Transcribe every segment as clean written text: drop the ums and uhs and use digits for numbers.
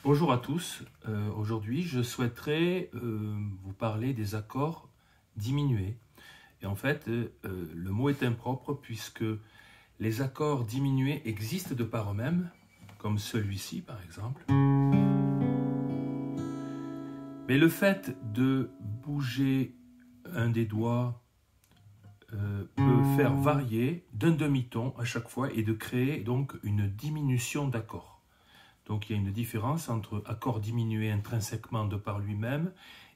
Bonjour à tous, aujourd'hui je souhaiterais vous parler des accords diminués. Et en fait, le mot est impropre puisque les accords diminués existent de par eux-mêmes, comme celui-ci par exemple. Mais le fait de bouger un des doigts peut faire varier d'un demi-ton à chaque fois et de créer donc une diminution d'accord. Donc il y a une différence entre accord diminué intrinsèquement de par lui-même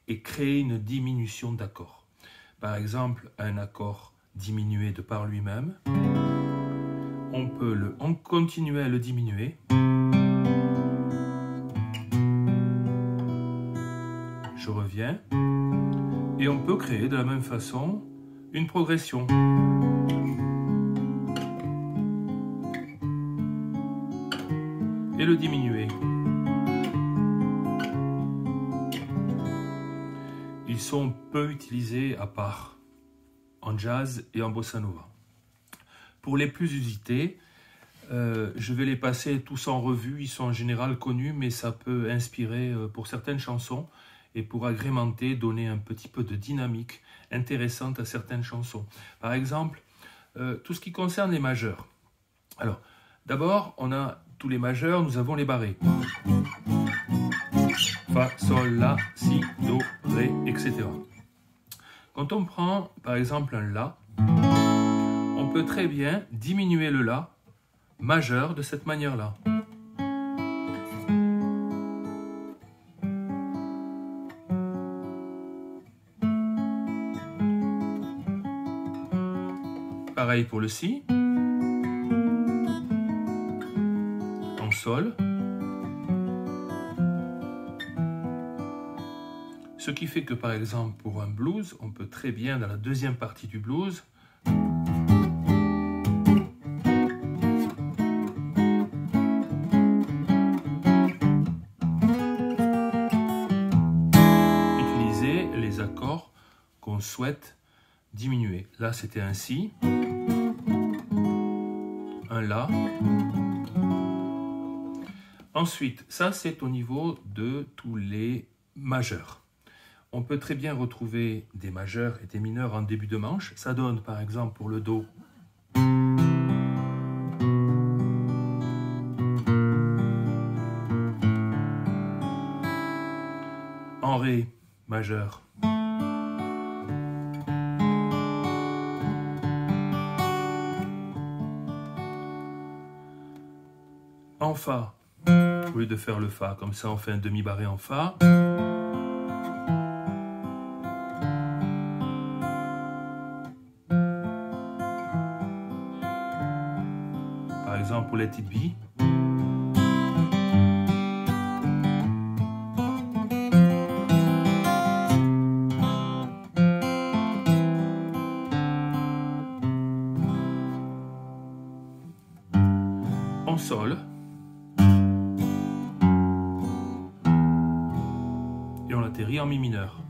et créer une diminution d'accord. Par exemple, un accord diminué de par lui-même, on peut continuer à le diminuer. Je reviens. Et on peut créer de la même façon une progression. Et le diminuer. Ils sont peu utilisés à part en jazz et en bossa nova. Pour les plus usités, je vais les passer tous en revue. Ils sont en général connus, mais ça peut inspirer pour certaines chansons et pour agrémenter, donner un petit peu de dynamique intéressante à certaines chansons. Par exemple, tout ce qui concerne les majeurs. Alors, d'abord, on a tous les majeurs, nous avons les barrés. Fa, sol, la, si, do, ré, etc. Quand on prend, par exemple, un la, on peut très bien diminuer le la majeur de cette manière-là. Pareil pour le si, en sol. Ce qui fait que par exemple pour un blues, on peut très bien dans la deuxième partie du blues utiliser les accords qu'on souhaite diminuer. Là c'était un si, un la. Ensuite, ça c'est au niveau de tous les majeurs. On peut très bien retrouver des majeurs et des mineurs en début de manche. Ça donne par exemple pour le do. En ré majeur. En fa, au lieu de faire le fa, comme ça on fait un demi-barré en fa. Par exemple pour Let It Be. En sol. Et on l'atterrit en mi mineur.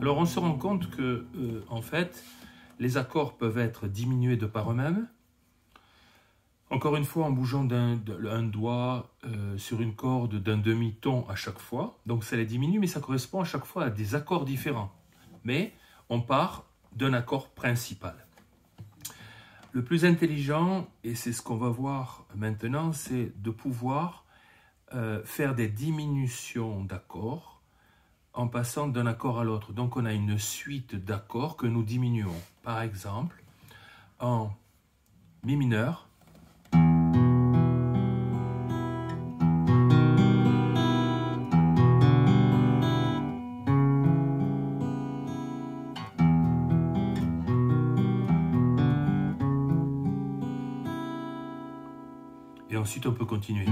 Alors on se rend compte que en fait les accords peuvent être diminués de par eux-mêmes. Encore une fois en bougeant d'un doigt sur une corde d'un demi-ton à chaque fois. Donc ça les diminue, mais ça correspond à chaque fois à des accords différents. Mais on part d'un accord principal. Le plus intelligent, et c'est ce qu'on va voir maintenant, c'est de pouvoir faire des diminutions d'accords en passant d'un accord à l'autre. Donc on a une suite d'accords que nous diminuons. Par exemple, en mi mineur, et ensuite on peut continuer.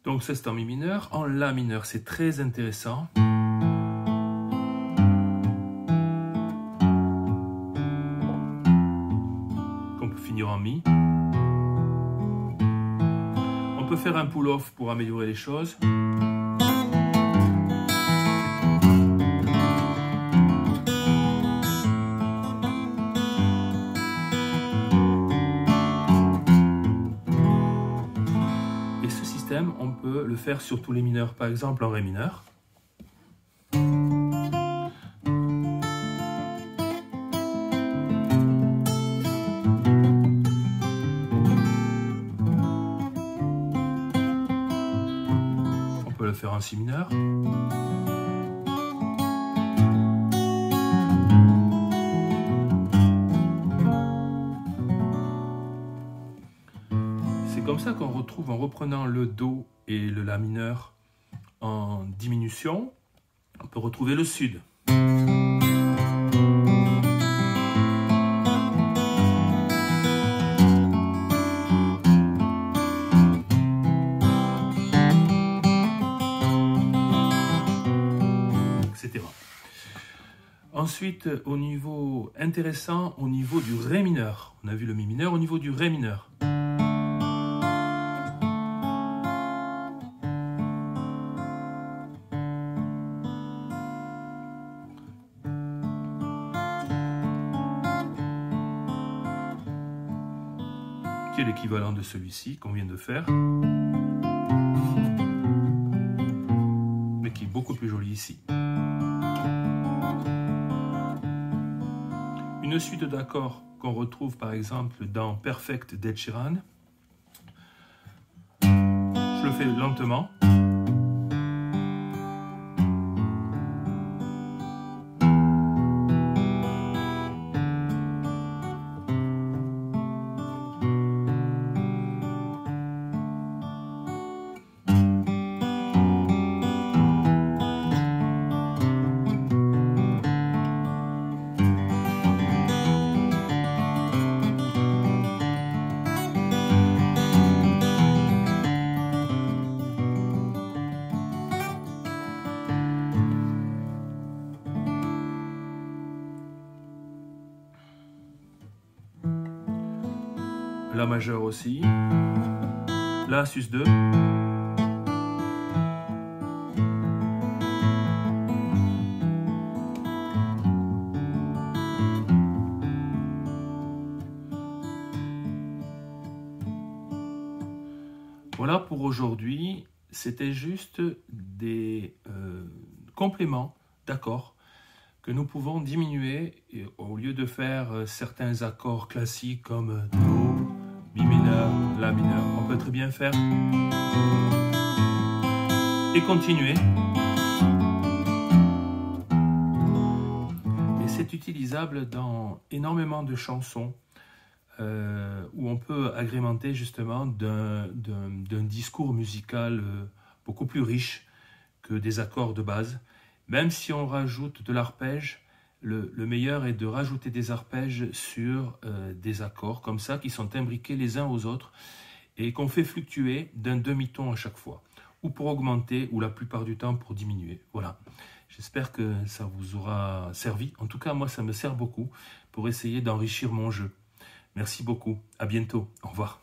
Donc ça c'est en mi mineur. En la mineur, c'est très intéressant. On peut finir en mi. On peut faire un pull-off pour améliorer les choses. système, on peut le faire sur tous les mineurs, par exemple en Ré mineur. On peut le faire en Si mineur. C'est comme ça qu'on retrouve, en reprenant le Do et le La mineur en diminution, on peut retrouver le Sud. Etc. Ensuite, au niveau intéressant, au niveau du Ré mineur. On a vu le Mi mineur, au niveau du Ré mineur. Qui est l'équivalent de celui-ci qu'on vient de faire, mais qui est beaucoup plus joli ici. Une suite d'accords qu'on retrouve par exemple dans Perfect d'Ed Sheeran. Je le fais lentement. La majeur aussi, La sus2, voilà pour aujourd'hui. C'était juste des compléments d'accords que nous pouvons diminuer, et au lieu de faire certains accords classiques comme Do, Mi mineur, La mineur, on peut très bien faire et continuer. Et c'est utilisable dans énormément de chansons où on peut agrémenter justement d'un discours musical beaucoup plus riche que des accords de base. Même si on rajoute de l'arpège, le meilleur est de rajouter des arpèges sur des accords comme ça qui sont imbriqués les uns aux autres et qu'on fait fluctuer d'un demi-ton à chaque fois, ou pour augmenter, ou la plupart du temps pour diminuer. Voilà. J'espère que ça vous aura servi. En tout cas, moi, ça me sert beaucoup pour essayer d'enrichir mon jeu. Merci beaucoup. À bientôt. Au revoir.